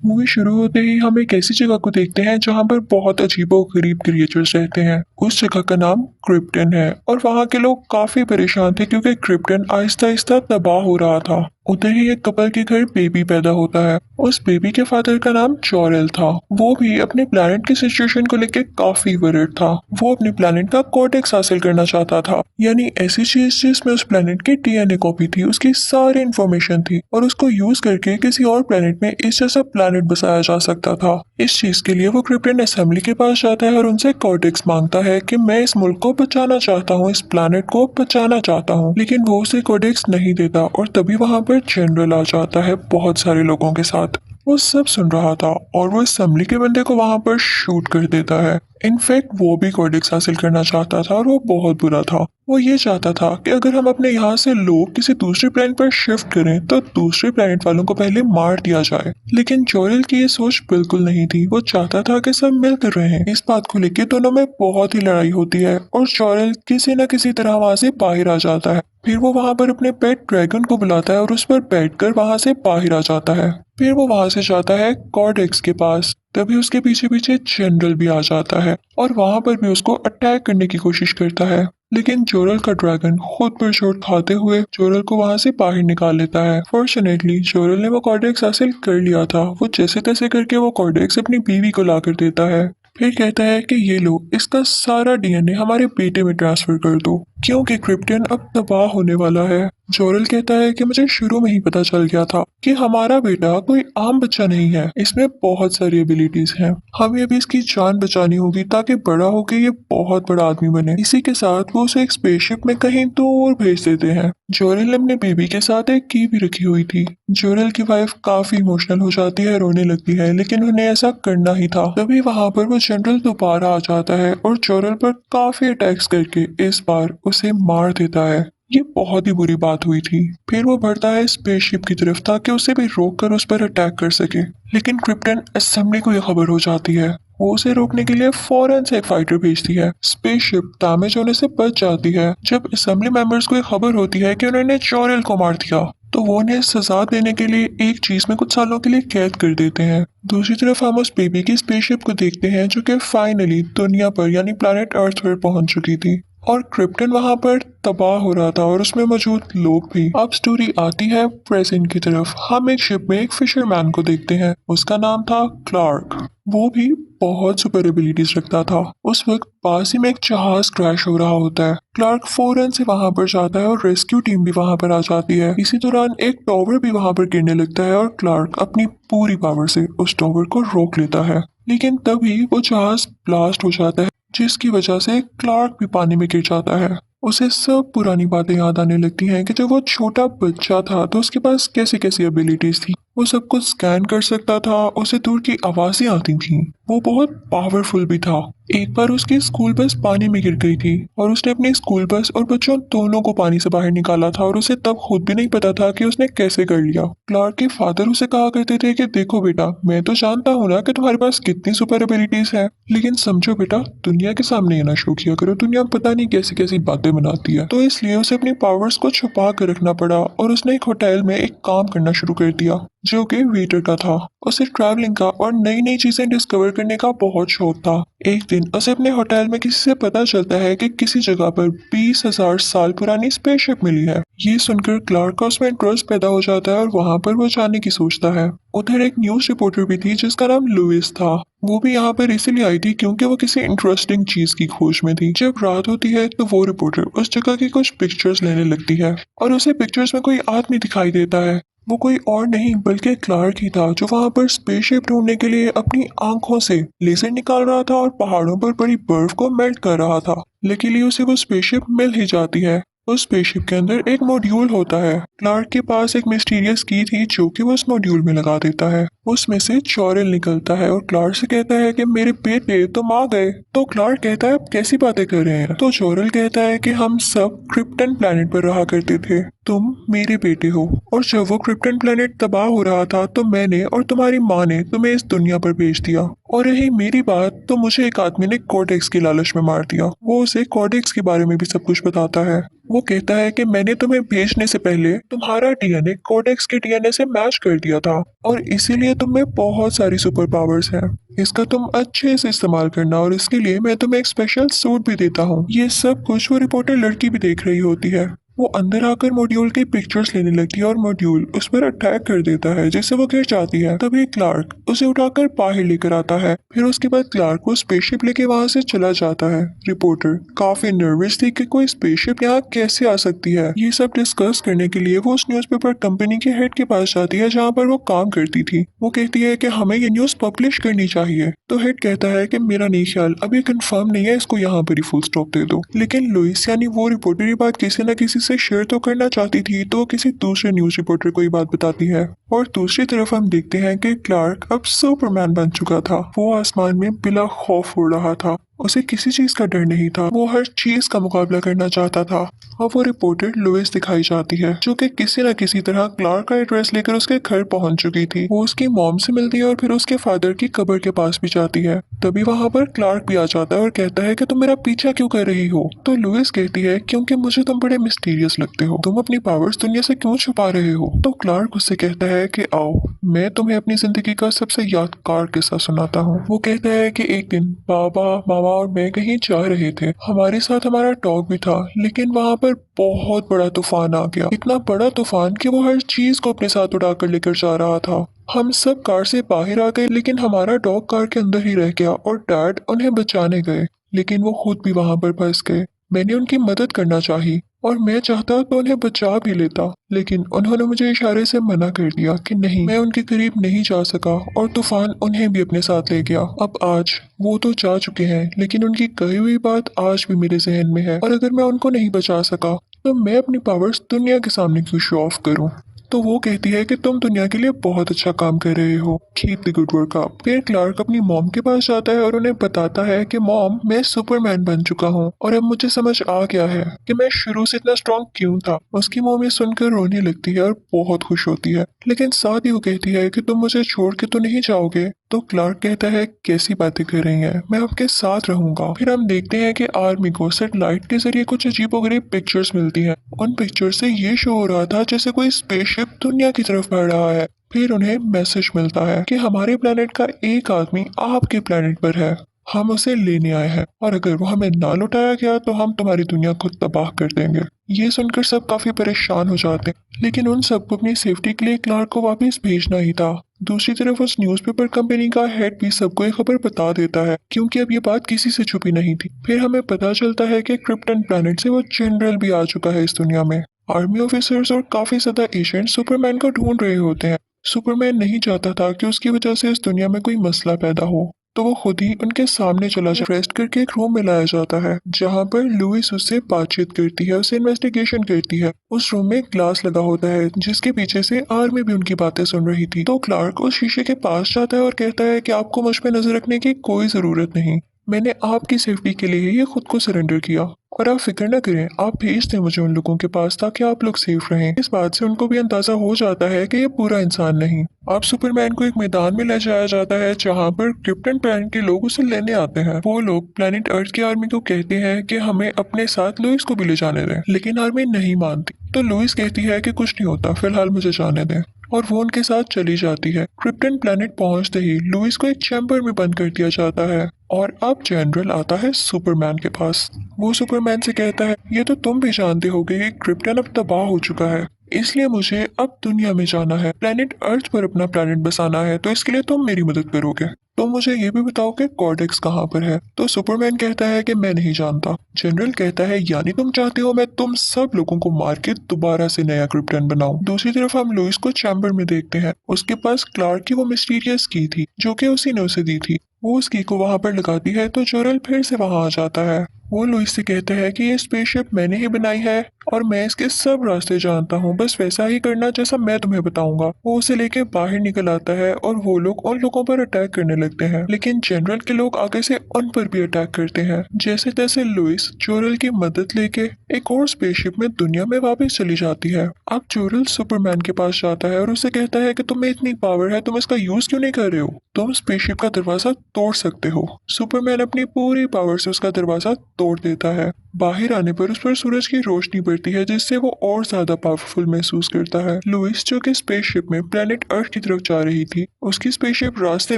Movie शुरू होते ही हम एक ऐसी जगह को देखते हैं जहां पर बहुत अजीबो-गरीब क्रिएचर्स रहते हैं। उस जगह का नाम क्रिप्टन है और वहां के लोग काफी परेशान थे क्योंकि क्रिप्टन आहिस्ता-आहिस्ता तबाह हो रहा था। उधर ही एक कपल के घर बेबी पैदा होता है। उस बेबी के फादर का नाम जॉरेल था। वो भी अपने प्लेनेट की सिचुएशन को लेकर काफी वरीड था। वो अपने प्लेनेट का कॉर्टेक्स हासिल करना चाहता था, यानी ऐसी चीज जिसमें उस प्लेनेट की डीएनए कॉपी थी, उसकी सारी इंफॉर्मेशन थी और उसको यूज करके किसी और प्लेनेट में इस जैसा प्लेनेट बसाया जा सकता था। इस चीज के लिए वो क्रिप्टन असेंबली के पास जाता है और उनसे कॉर्टेक्स मांगता है कि मैं इस मुल्क को बचाना चाहता हूँ, इस प्लेनेट को बचाना चाहता हूँ, लेकिन वो उसे कॉर्टेक्स नहीं देता और तभी वहां पर जनरल आ जाता है बहुत सारे लोगों के साथ। वो सब सुन रहा था और वो असेंबली के बंदे को वहां पर शूट कर देता है। इनफैक्ट वो भी कॉर्टेक्स हासिल करना चाहता था और वो बहुत बुरा था। वो ये चाहता था कि अगर हम अपने यहाँ से लोग किसी दूसरे प्लेनेट पर शिफ्ट करें तो दूसरे प्लेनेट वालों को पहले मार दिया जाए, लेकिन जोरेल की ये सोच बिल्कुल नहीं थी। वो चाहता था कि सब मिलकर रहें। इस बात को लेकर दोनों में बहुत ही लड़ाई होती है और जोरेल किसी न किसी तरह वहां से बाहर आ जाता है। फिर वो वहां पर अपने पेट ड्रैगन को बुलाता है और उस पर बैठकर वहां से बाहर आ जाता है। फिर वो वहां से जाता है कॉर्टेक्स के पास। तभी उसके पीछे पीछे जनरल भी आ जाता है और वहां पर भी उसको अटैक करने की कोशिश करता है, लेकिन जोरल का ड्रैगन खुद पर चोट खाते हुए जोरल को वहां से बाहर निकाल लेता है। फॉर्चुनेटली जोरल ने वो कॉर्टेक्स हासिल कर लिया था। वो जैसे तैसे करके वो कॉर्टेक्स अपनी बीवी को ला कर देता है। फिर कहता है कि ये लो, इसका सारा डीएनए हमारे बेटे में ट्रांसफर कर दो क्योंकि क्रिप्टन अब तबाह होने वाला है। जोरल कहता है कि मुझे शुरू में ही पता चल गया था कि हमारा बेटा कोई आम बच्चा नहीं है, इसमें बहुत सारी एबिलिटीज हैं। हमें अभी इसकी जान बचानी होगी ताकि बड़ा होकर ये बहुत बड़ा आदमी बने। इसी के साथ वो उसे एक स्पेसशिप में कहीं दूर भेज देते हैं। जोरल ने अपने बेबी के साथ एक की भी रखी हुई थी। जोरल की वाइफ काफी इमोशनल हो जाती है, रोने लगती है, लेकिन उन्हें ऐसा करना ही था। तभी वहां पर वो जनरल दोबारा आ जाता है और जोरल पर काफी अटैक्स करके इस बार उसे मार देता है। ये बहुत ही बुरी बात हुई थी। फिर वो बढ़ता है स्पेसशिप की तरफ ताकि उसे भी रोक कर उस पर अटैक कर सके, लेकिन क्रिप्टन असेंबली को यह खबर हो जाती है। वो उसे रोकने के लिए फौरन से एक फाइटर भेजती है। स्पेसशिप डैमेज होने से बच जाती है। जब असेंबली मेंबर्स को यह खबर होती है कि उन्होंने जोरेल को मार दिया तो वो उन्हें सजा देने के लिए एक चीज में कुछ सालों के लिए कैद कर देते हैं। दूसरी तरफ हम उस बेबी की स्पेसशिप को देखते हैं जो कि फाइनली दुनिया पर यानी प्लैनेट अर्थ पर पहुंच चुकी थी और क्रिप्टन वहां पर तबाह हो रहा था और उसमें मौजूद लोग भी। अब स्टोरी आती है प्रेजेंट की तरफ। हम एक शिप में एक फिशरमैन को देखते हैं। उसका नाम था क्लार्क। वो भी बहुत सुपर एबिलिटीज रखता था। उस वक्त पास ही में एक जहाज क्रैश हो रहा होता है। क्लार्क फौरन से वहां पर जाता है और रेस्क्यू टीम भी वहां पर आ जाती है। इसी दौरान एक टॉवर भी वहां पर गिरने लगता है और क्लार्क अपनी पूरी पावर से उस टॉवर को रोक लेता है, लेकिन तभी वो जहाज ब्लास्ट हो जाता है जिसकी वजह से क्लार्क भी पानी में गिर जाता है। उसे सब पुरानी बातें याद आने लगती हैं कि जब वो छोटा बच्चा था तो उसके पास कैसी कैसी एबिलिटीज थी। वो सब कुछ स्कैन कर सकता था, उसे दूर की आवाजें आती थीं। वो बहुत पावरफुल भी था। एक बार उसकी स्कूल बस पानी में गिर गई थी और उसने अपनी स्कूल बस और बच्चों दोनों को पानी से बाहर निकाला था और उसे तब खुद भी नहीं पता था कि उसने कैसे कर लिया। क्लार्क के फादर उसे कहा करते थे कि देखो बेटा, मैं तो जानता हूँ ना कि तुम्हारे पास कितनी सुपर एबिलिटीज है, लेकिन समझो बेटा, दुनिया के सामने ये ना शो किया करो, दुनिया पता नहीं कैसी कैसी बातें बनाती है। तो इसलिए उसे अपनी पावर्स को छुपा कर रखना पड़ा और उसने एक होटल में एक काम करना शुरू कर दिया जो कि वेटर का था। उसे ट्रैवलिंग का और नई नई चीजें डिस्कवर करने का बहुत शौक था। एक दिन उसे अपने होटल में किसी से पता चलता है कि किसी जगह पर 20,000 साल पुरानी स्पेसशिप मिली है। ये सुनकर क्लार्क का उसमें इंटरेस्ट पैदा हो जाता है और वहां पर वो जाने की सोचता है। उधर एक न्यूज रिपोर्टर भी थी जिसका नाम लुइस था। वो भी यहाँ पर इसीलिए आई थी क्योंकि वो किसी इंटरेस्टिंग चीज की खोज में थी। जब रात होती है तो वो रिपोर्टर उस जगह की कुछ पिक्चर्स लेने लगती है और उसे पिक्चर्स में कोई आदमी दिखाई देता है। वो कोई और नहीं बल्कि क्लार्क ही था जो वहां पर स्पेसशिप ढूंढने के लिए अपनी आंखों से लेजर निकाल रहा था और पहाड़ों पर पड़ी बर्फ को मेल्ट कर रहा था। लेकिन उसे वो स्पेसशिप मिल ही जाती है। उस स्पेसशिप के अंदर एक मॉड्यूल होता है। क्लार्क के पास एक मिस्टीरियस की थी जो कि वो उस मॉड्यूल में लगा देता है। उसमें से जोरेल निकलता है और क्लार्क से कहता है कि मेरे बेटे तुम आ गए। तो क्लार्क कहता है आप कैसी बातें कर रहे हैं। तो जोरेल कहता है कि हम सब क्रिप्टन प्लैनेट पर रहा करते थे तुम मेरे बेटे हो और जब वो क्रिप्टन प्लेनेट तबाह हो रहा था तो मैंने और तुम्हारी माँ ने तुम्हें इस दुनिया पर भेज दिया। और रही मेरी बात तो मुझे एक आदमी ने कोडेक्स की लालच में मार दिया। वो उसे कोडेक्स के बारे में भी सब कुछ बताता है। वो कहता है कि मैंने तुम्हें भेजने से पहले तुम्हारा डीएनए कोडेक्स के डीएनए से मैच कर दिया था और इसीलिए तुम में बहुत सारी सुपर पावर्स हैं। इसका तुम अच्छे से इस्तेमाल करना और इसके लिए मैं तुम्हें एक स्पेशल सूट भी देता हूँ। ये सब कुछ वो रिपोर्टर लड़की भी देख रही होती है। वो अंदर आकर मॉड्यूल की पिक्चर्स लेने लगती है और मॉड्यूल उस पर अटैक कर देता है जिससे वो गिर जाती है। तभी क्लार्क उसे उठाकर बाहर लेकर आता है। फिर उसके बाद क्लार्क को स्पेसशिप लेके वहां से चला जाता है। रिपोर्टर काफी नर्वस थी कि कोई स्पेसशिप यहाँ कैसे आ सकती है। ये सब डिस्कस करने के लिए वो उस न्यूज़पेपर कंपनी के हेड के पास जाती है जहाँ पर वो काम करती थी। वो कहती है कि हमें ये न्यूज पब्लिश करनी चाहिए। तो हेड कहता है कि मेरा नहीं ख्याल, अभी कंफर्म नहीं है, इसको यहाँ पर ही फुल स्टॉप दे दो। लेकिन लुइस यानी वो रिपोर्टर ये बात किसी न किसी से शेयर तो करना चाहती थी तो वो किसी दूसरे न्यूज रिपोर्टर को ये बात बताती है। और दूसरी तरफ हम देखते हैं कि क्लार्क अब सुपरमैन बन चुका था। वो आसमान में बिला खौफ उड़ रहा था। उसे किसी चीज का डर नहीं था। वो हर चीज का मुकाबला करना चाहता था। और वो रिपोर्टर लुइस दिखाई जाती है जो कि किसी न किसी तरह क्लार्क का एड्रेस लेकर उसके घर पहुंच चुकी थी। वो उसकी मॉम से मिलती है और फिर उसके फादर की कब्र के पास भी जाती है। तभी वहां पर क्लार्क भी आ जाता है और कहता है कि तुम मेरा पीछा क्यों कर रही हो। तो लुइस कहती है क्योंकि मुझे तुम बड़े मिस्टीरियस लगते हो। तुम अपनी पावर्स दुनिया से क्यों छुपा रहे हो। तो क्लार्क उससे कहता है कि आओ मैं तुम्हें अपनी जिंदगी का सबसे यादगार किस्सा सुनाता हूँ। वो कहता है कि एक दिन बाबा मामा और मैं कहीं जा रहे थे। हमारे साथ हमारा डॉग भी था। लेकिन वहां पर बहुत बड़ा तूफान आ गया। इतना बड़ा तूफान कि वो हर चीज को अपने साथ उड़ाकर लेकर जा रहा था। हम सब कार से बाहर आ गए लेकिन हमारा डॉग कार के अंदर ही रह गया और डैड उन्हें बचाने गए लेकिन वो खुद भी वहां पर फंस गए। मैंने उनकी मदद करना चाही और मैं चाहता तो उन्हें बचा भी लेता लेकिन उन्होंने मुझे इशारे से मना कर दिया कि नहीं। मैं उनके करीब नहीं जा सका और तूफान उन्हें भी अपने साथ ले गया। अब आज वो तो जा चुके हैं लेकिन उनकी कही हुई बात आज भी मेरे जहन में है और अगर मैं उनको नहीं बचा सका तो मैं अपनी पावर्स दुनिया के सामने क्यों शो ऑफ करूं। तो वो कहती है कि तुम दुनिया के लिए बहुत अच्छा काम कर रहे हो। Keep the good work up. फिर क्लार्क अपनी मॉम के पास जाता है और उन्हें बताता है कि मॉम मैं सुपरमैन बन चुका हूँ और अब मुझे समझ आ गया है कि मैं शुरू से इतना स्ट्रांग क्यों था। उसकी मॉम ये सुनकर रोने लगती है और बहुत खुश होती है लेकिन साथ ही वो कहती है कि तुम मुझे छोड़ के तो नहीं जाओगे। तो क्लार्क कहता है कैसी बातें कर रही हैं, मैं आपके साथ रहूंगा। फिर हम देखते हैं कि आर्मी को सैटेलाइट के जरिए कुछ अजीबोगरीब पिक्चर्स मिलती हैं। उन पिक्चर से ये शो हो रहा था जैसे कोई स्पेसशिप दुनिया की तरफ बढ़ रहा है। फिर उन्हें मैसेज मिलता है कि हमारे प्लेनेट का एक आदमी आपके प्लेनेट पर है, हम उसे लेने आए हैं और अगर वो हमें ना लौटाया गया तो हम तुम्हारी दुनिया को तबाह कर देंगे। ये सुनकर सब काफी परेशान हो जाते हैं लेकिन उन सबको अपनी सेफ्टी के लिए क्लार्क को वापस भेजना ही था। दूसरी तरफ उस न्यूज़पेपर कंपनी का हेड भी सबको ये खबर बता देता है क्योंकि अब ये बात किसी से छुपी नहीं थी। फिर हमें पता चलता है कि क्रिप्टन प्लैनेट से वो जनरल भी आ चुका है इस दुनिया में। आर्मी ऑफिसर्स और काफी ज्यादा एजेंट सुपरमैन को ढूंढ रहे होते हैं। सुपरमैन नहीं चाहता था कि उसकी वजह से इस दुनिया में कोई मसला पैदा हो तो वो खुद ही उनके सामने चला जाता है। अरेस्ट करके एक रूम में लाया जाता है जहाँ पर लुइस उससे बातचीत करती है, उससे इन्वेस्टिगेशन करती है। उस रूम में ग्लास लगा होता है जिसके पीछे से आर्मी भी उनकी बातें सुन रही थी। तो क्लार्क उस शीशे के पास जाता है और कहता है कि आपको मुझ पे नजर रखने की कोई जरूरत नहीं, मैंने आपकी सेफ्टी के लिए ही ये खुद को सरेंडर किया और आप फिक्र न करें, आप भेज दें मुझे उन लोगों के पास ताकि आप लोग सेफ रहें। इस बात से उनको भी अंदाजा हो जाता है कि ये पूरा इंसान नहीं। अब सुपरमैन को एक मैदान में ले जाया जाता है जहाँ पर क्रिप्टन प्लैनेट के लोग उसे लेने आते हैं। वो लोग प्लैनेट अर्थ की आर्मी को कहते हैं कि हमें अपने साथ लुइस को भी ले जाने दें लेकिन आर्मी नहीं मानती। तो लुइस कहती है कि कुछ नहीं होता, फिलहाल मुझे जाने दें और वो उनके साथ चली जाती है। क्रिप्टन प्लैनेट पहुंचते ही लुइस को एक चैम्बर में बंद कर दिया जाता है और अब जनरल आता है सुपरमैन के पास। वो सुपरमैन से कहता है ये तो तुम भी जानते होगे कि क्रिप्टन अब तबाह हो चुका है, इसलिए मुझे अब दुनिया में जाना है, प्लेनेट अर्थ पर अपना प्लेनेट बसाना है, तो इसके लिए तुम मेरी मदद करोगे। तो मुझे ये भी बताओ कि कॉर्डेक्स कहाँ पर है। तो सुपरमैन कहता है कि मैं नहीं जानता। जनरल कहता है यानी तुम चाहते हो मैं तुम सब लोगों को मार के दोबारा से नया क्रिप्टन बनाऊं। दूसरी तरफ हम लुइस को चैम्बर में देखते हैं। उसके पास क्लार्क की वो मिस्टीरियस की थी जो कि उसी ने उसे दी थी। वो उस की को वहां पर लगाती है तो जोरल फिर से वहां आ जाता है वो लुइस से कहता है कि ये स्पेसशिप मैंने ही बनाई है और मैं इसके सब रास्ते जानता हूँ, बस वैसा ही करना जैसा मैं तुम्हें बताऊंगा। वो उसे लेके बाहर निकल आता है और वो लोग उन लोगों पर अटैक करने लगते हैं, लेकिन जनरल के लोग आगे से उन पर भी अटैक करते हैं। जैसे तैसे लुइस जोरल की मदद लेके एक और स्पेसशिप में दुनिया में वापस चली जाती है। अब जोरल सुपरमैन के पास जाता है और उसे कहता है कि तुम्हें इतनी पावर है, तुम इसका यूज क्यों नहीं कर रहे हो? तुम स्पेसशिप का दरवाजा तोड़ सकते हो। सुपरमैन अपनी पूरी पावर से उसका दरवाजा तोड़ देता है। बाहर आने पर उस पर सूरज की रोशनी पड़ती है, जिससे वो और ज्यादा पावरफुल महसूस करता है। लुइस जो कि स्पेसशिप में प्लेनेट अर्थ की तरफ जा रही थी, उसकी स्पेसशिप रास्ते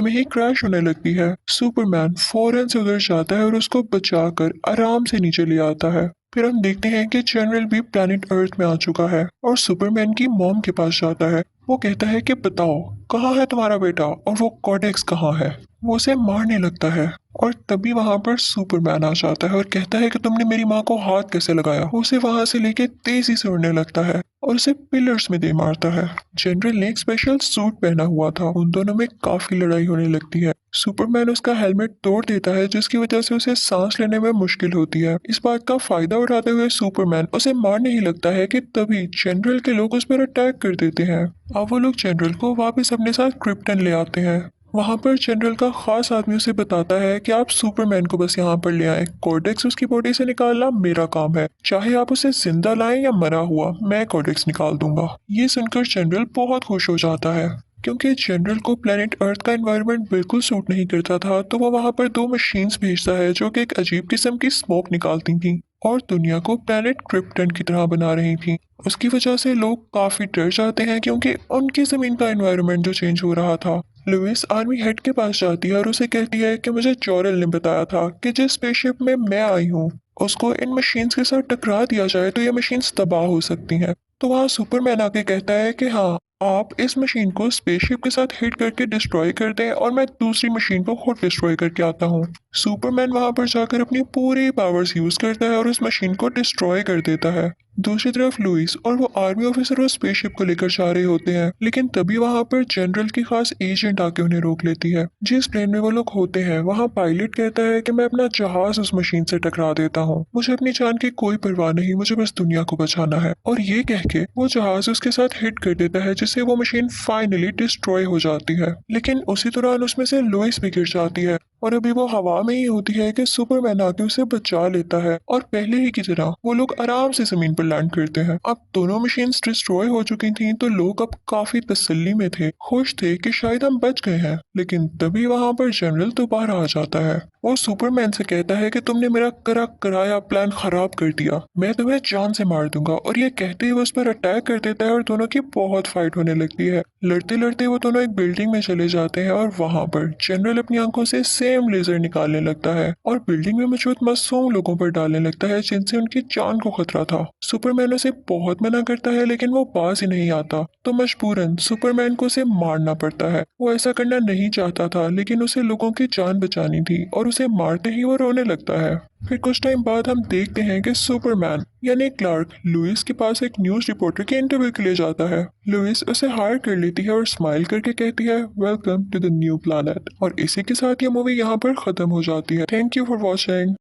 में ही क्रैश होने लगती है। सुपरमैन फौरन से उधर जाता है और उसको बचाकर आराम से नीचे ले आता है। फिर हम देखते हैं कि जनरल भी प्लेनेट अर्थ में आ चुका है और सुपरमैन की मॉम के पास जाता है। वो कहता है कि बताओ कहाँ है तुम्हारा बेटा और वो कॉडेक्स कहाँ है? वो उसे मारने लगता है और तभी वहां पर सुपरमैन आ जाता है और कहता है कि तुमने मेरी माँ को हाथ कैसे लगाया? वो उसे वहां से लेके तेजी से उड़ने लगता है और उसे पिलर्स में दे मारता है। जनरल ने एक स्पेशल सूट पहना हुआ था, उन दोनों में काफी लड़ाई होने लगती है। सुपरमैन उसका हेलमेट तोड़ देता है, जिसकी वजह से उसे सांस लेने में मुश्किल होती है। इस बात का फायदा उठाते हुए सुपरमैन उसे मारने ही लगता है कि तभी जनरल के लोग उस पर अटैक कर देते हैं। अब वो लोग जनरल को वापस अपने साथ क्रिप्टन ले आते हैं। वहां पर जनरल का खास आदमी उसे बताता है कि आप सुपरमैन को बस यहाँ पर ले आए, कोडेक्स उसकी बॉडी से निकालना मेरा काम है, चाहे आप उसे जिंदा लाएं या मरा हुआ, मैं कोडेक्स निकाल दूंगा। ये सुनकर जनरल बहुत खुश हो जाता है। क्योंकि जनरल को प्लेनेट अर्थ का एनवायरनमेंट बिल्कुल सूट नहीं करता था, तो वो वहां पर दो मशीन्स भेजता है जो कि एक अजीब किस्म की स्मोक निकालती थी और दुनिया को प्लेनेट क्रिप्टन की तरह बना रही थी। उसकी वजह से लोग काफी डर जाते हैं, क्योंकि उनकी जमीन का एनवायरनमेंट जो चेंज हो रहा था। लुइस आर्मी हेड के पास जाती है और उसे कहती है कि मुझे जोरेल ने बताया था कि जिस स्पेसशिप में मैं आई हूँ उसको इन मशीन्स के साथ टकरा दिया जाए तो ये मशीन्स तबाह हो सकती हैं। तो वहाँ सुपरमैन आके कहता है कि हाँ, आप इस मशीन को स्पेसशिप के साथ हिट करके डिस्ट्रॉय कर दें और मैं दूसरी मशीन को खुद डिस्ट्रॉय करके आता हूँ। सुपरमैन वहां पर जाकर अपनी पूरी पावर्स यूज करता है और उस मशीन को डिस्ट्रॉय कर देता है। दूसरी तरफ लुइस और वो आर्मी ऑफिसर वो स्पेसशिप को लेकर जा रहे होते हैं, लेकिन तभी वहां पर जनरल की खास एजेंट आके उन्हें रोक लेती है। जिस प्लेन में वो लोग होते हैं वहां पायलट कहता है कि मैं अपना जहाज उस मशीन से टकरा देता हूँ, मुझे अपनी जान की कोई परवाह नहीं, मुझे बस दुनिया को बचाना है। और ये कह के वो जहाज उसके साथ हिट कर देता है, जिससे वो मशीन फाइनली डिस्ट्रॉय हो जाती है। लेकिन उसी दौरान उसमें से लुइस भी गिर जाती है और अभी वो हवा में ही होती है कि सुपरमैन आके उसे बचा लेता है और पहले ही की तरह वो लोग आराम से जमीन पर लैंड करते हैं। अब दोनों मशीन्स डिस्ट्रॉय हो चुकी थीं, तो लोग अब काफी तसल्ली में थे, खुश थे कि शायद हम बच गए हैं। लेकिन तभी वहां पर जनरल दोबारा आ जाता है। वो सुपरमैन से कहता है कि तुमने मेरा करा कराया प्लान खराब कर दिया, मैं तुम्हें जान से मार दूंगा। और ये कहते ही वो उस पर अटैक कर देता है और दोनों की बहुत फाइट होने लगती है। लड़ते लड़ते वो दोनों एक बिल्डिंग में चले जाते हैं और वहां पर जनरल अपनी आंखों से सेम लेजर निकालने लगता है और बिल्डिंग में मौजूद मासूम लोगों पर डालने लगता है, जिनसे उनकी जान को खतरा था। सुपरमैन उसे बहुत मना करता है, लेकिन वो बाज ही नहीं आता, तो मजबूरन सुपरमैन को उसे मारना पड़ता है। वो ऐसा करना नहीं चाहता था, लेकिन उसे लोगों की जान बचानी थी और उसे मारते ही वो रोने लगता है। फिर कुछ टाइम बाद हम देखते हैं कि सुपरमैन यानी क्लार्क लुइस के पास एक न्यूज रिपोर्टर के इंटरव्यू के लिए जाता है। लुइस उसे हायर कर लेती है और स्माइल करके कहती है welcome to the new planet. और इसी के साथ ये मूवी यहाँ पर खत्म हो जाती है। Thank you for watching.